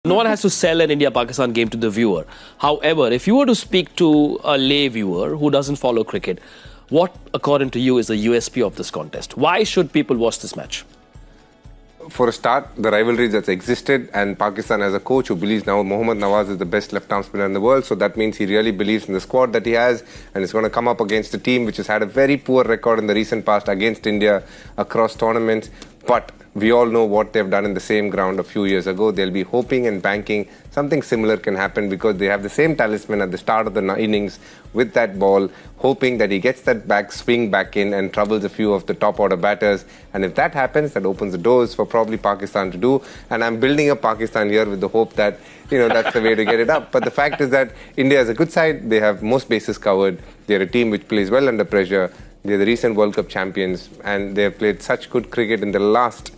No one has to sell an India-Pakistan game to the viewer. However, if you were to speak to a lay viewer who doesn't follow cricket, what, according to you, is the USP of this contest? Why should people watch this match? For a start, the rivalry that's existed, and Pakistan has a coach who believes now Mohammad Nawaz is the best left-arm spinner in the world, so that means he really believes in the squad that he has, and is going to come up against a team which has had a very poor record in the recent past against India across tournaments. But we all know what they've done in the same ground a few years ago. They'll be hoping and banking something similar can happen because they have the same talisman at the start of the innings with that ball, hoping that he gets that back swing back in and troubles a few of the top order batters. And if that happens, that opens the doors for probably Pakistan to do. And I'm building up Pakistan here with the hope that, that's the way to get it up. But the fact is that India is a good side. They have most bases covered. They're a team which plays well under pressure. They're the recent World Cup champions, and they've played such good cricket in the last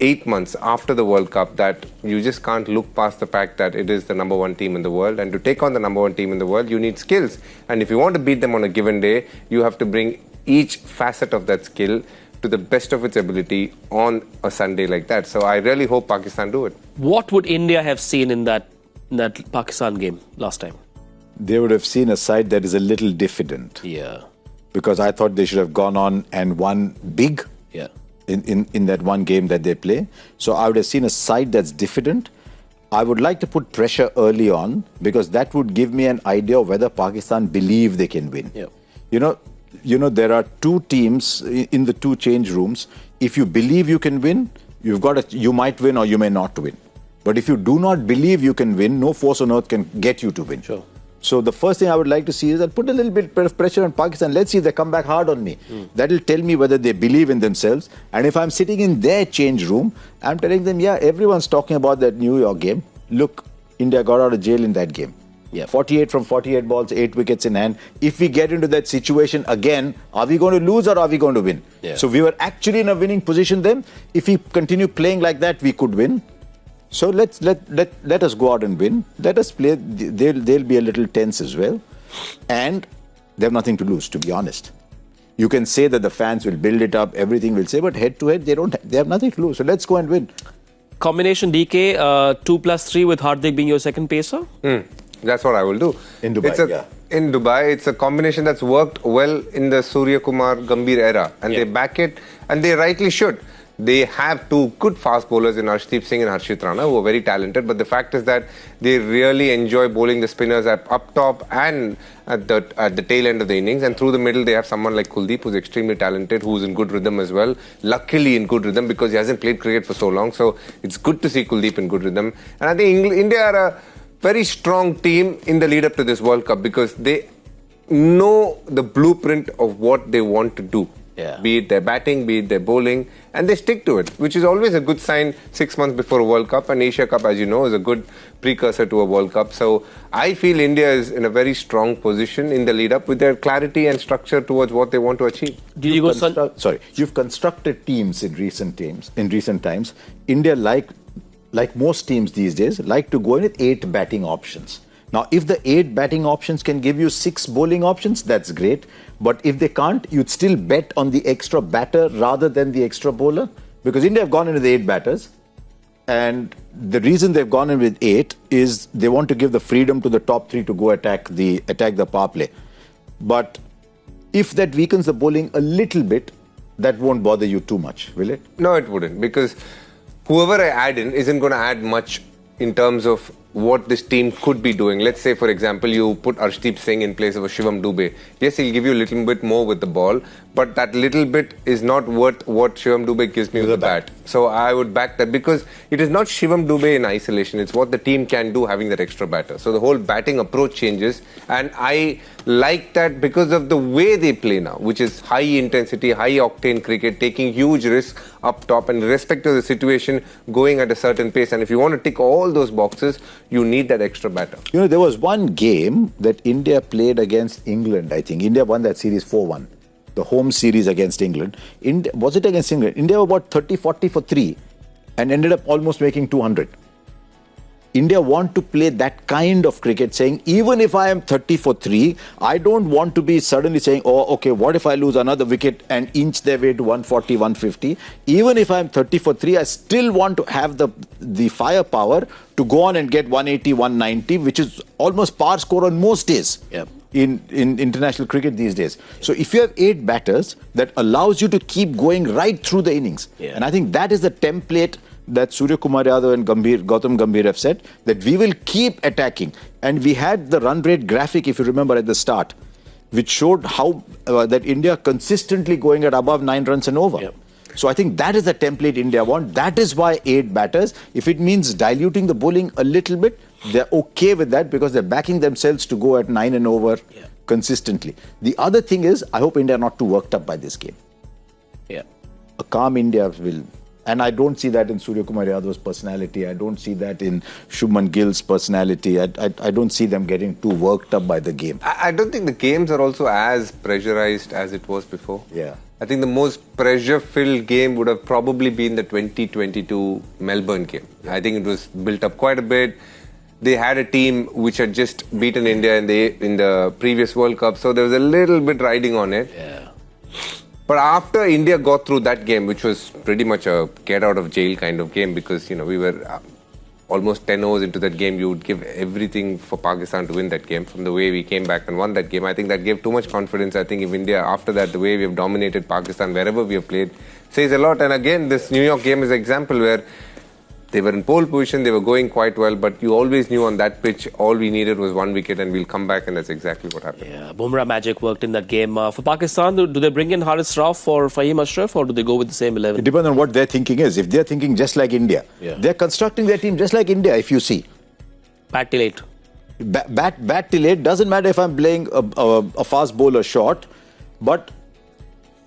8 months after the World Cup that you just can't look past the fact that it is the number one team in the world. And to take on the number one team in the world, you need skills. And if you want to beat them on a given day, you have to bring each facet of that skill to the best of its ability on a Sunday like that. So I really hope Pakistan do it. What would India have seen in that Pakistan game last time? They would have seen a side that is a little diffident. Yeah. Because I thought they should have gone on and won big. Yeah. In that one game that they play. So I would have seen a side that's diffident. I would like to put pressure early on because that would give me an idea of whether Pakistan believe they can win. Yeah. There are two teams in the two change rooms. If you believe you can win, you might win or you may not win. But if you do not believe you can win, no force on earth can get you to win. Sure. So the first thing I would like to see is that put a little bit of pressure on Pakistan. Let's see if they come back hard on me. That will tell me whether they believe in themselves. And if I'm sitting in their change room, I'm telling them, yeah, everyone's talking about that New York game. Look, India got out of jail in that game. Yeah. 48 from 48 balls, 8 wickets in hand. If we get into that situation again, are we going to lose or are we going to win? Yeah. So we were actually in a winning position then. If we continue playing like that, we could win. So let us go out and win. Let us play. They'll be a little tense as well. And they have nothing to lose, to be honest. You can say that the fans will build it up, everything will say, but head to head, they have nothing to lose. So let's go and win. Combination DK, 2+3 with Hardik being your second pacer? That's what I will do. In Dubai, In Dubai, it's a combination that's worked well in the Surya Kumar Gambhir era. And they back it, and they rightly should. They have two good fast bowlers in Arshdeep Singh and Harshit Rana who are very talented, but the fact is that they really enjoy bowling the spinners up top and at the tail end of the innings, and through the middle they have someone like Kuldeep who's extremely talented, who's in good rhythm as well. Luckily in good rhythm because he hasn't played cricket for so long, so it's good to see Kuldeep in good rhythm. And I think India are a very strong team in the lead up to this World Cup because they know the blueprint of what they want to do. Yeah. Be it their batting, be it their bowling, and they stick to it, which is always a good sign 6 months before a World Cup. And Asia Cup, as you know, is a good precursor to a World Cup. So I feel India is in a very strong position in the lead up with their clarity and structure towards what they want to achieve. You've constructed teams in recent times. India, like most teams these days, like to go in with 8 batting options. Now, if the 8 batting options can give you 6 bowling options, that's great. But if they can't, you'd still bet on the extra batter rather than the extra bowler. Because India have gone in with 8 batters. And the reason they've gone in with 8 is they want to give the freedom to the top 3 to go attack the power play. But if that weakens the bowling a little bit, that won't bother you too much, will it? No, it wouldn't. Because whoever I add in isn't going to add much in terms of what this team could be doing. Let's say, for example, you put Arshdeep Singh in place of a Shivam Dube. Yes, he'll give you a little bit more with the ball, but that little bit is not worth what Shivam Dube gives me with the bat. So I would back that because it is not Shivam Dube in isolation. It's what the team can do having that extra batter. So the whole batting approach changes, and I like that because of the way they play now, which is high intensity, high octane cricket, taking huge risks up top and irrespective of the situation, going at a certain pace. And if you want to tick all those boxes, you need that extra batter. There was one game that India played against England, I think. India won that series 4-1. The home series against England. Was it against England? India were about 30-40 for 3 and ended up almost making 200. India want to play that kind of cricket, saying, even if I am 30 for 3, I don't want to be suddenly saying, oh, okay, what if I lose another wicket and inch their way to 140, 150? Even if I'm 30 for 3, I still want to have the firepower to go on and get 180, 190, which is almost par score on most days. Yep. In international cricket these days. So if you have 8 batters, that allows you to keep going right through the innings. Yeah. And I think that is the template that Surya Kumar Yadav and Gautam Gambhir have said, that we will keep attacking. And we had the run rate graphic, if you remember, at the start, which showed how that India consistently going at above 9 runs and over. Yep. So I think that is the template India want. That is why 8 batters. If it means diluting the bowling a little bit, they're okay with that because they're backing themselves to go at 9 and over consistently. The other thing is, I hope India are not too worked up by this game. Yeah. A calm India will... And I don't see that in Surya Kumar Yadav's personality. I don't see that in Shubman Gill's personality. I don't see them getting too worked up by the game. I don't think the games are also as pressurized as it was before. Yeah. I think the most pressure-filled game would have probably been the 2022 Melbourne game. I think it was built up quite a bit. They had a team which had just beaten India in the previous World Cup, so there was a little bit riding on it. Yeah. But after India got through that game, which was pretty much a get-out-of-jail kind of game, because we were almost 10 overs into that game, you would give everything for Pakistan to win that game. From the way we came back and won that game, I think that gave too much confidence. I think if India, after that, the way we have dominated Pakistan wherever we have played, says a lot. And again, this New York game is an example where they were in pole position, they were going quite well, but you always knew on that pitch, all we needed was 1 wicket and we'll come back, and that's exactly what happened. Yeah, Bumrah magic worked in that game. For Pakistan, do they bring in Haris Rauf or Fahim Ashraf, or do they go with the same 11? It depends on what their thinking is. If they're thinking just like India, they're constructing their team just like India, if you see. Bat till 8. Bat till 8, doesn't matter if I'm playing a fast bowler short, but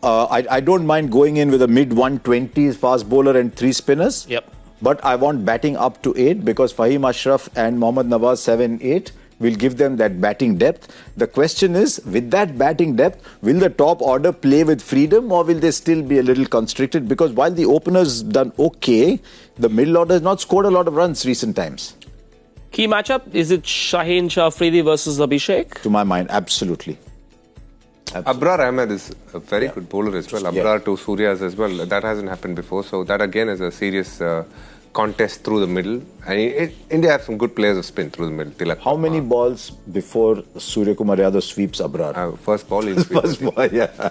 I don't mind going in with a mid-120s fast bowler and 3 spinners. Yep. But I want batting up to 8 because Fahim Ashraf and Mohammad Nawaz 7-8 will give them that batting depth. The question is, with that batting depth, will the top order play with freedom or will they still be a little constricted? Because while the openers done okay, the middle order has not scored a lot of runs recent times. Key matchup, is it Shaheen Shah Afridi versus Abhishek? To my mind, absolutely. Abrar Ahmed is a very good bowler as well. Abrar to Surya's as well. That hasn't happened before. So that again is a serious contest through the middle. And India have some good players of spin through the middle. How many balls before Surya Kumar Yadav sweeps Abrar? First ball is First ball, yeah.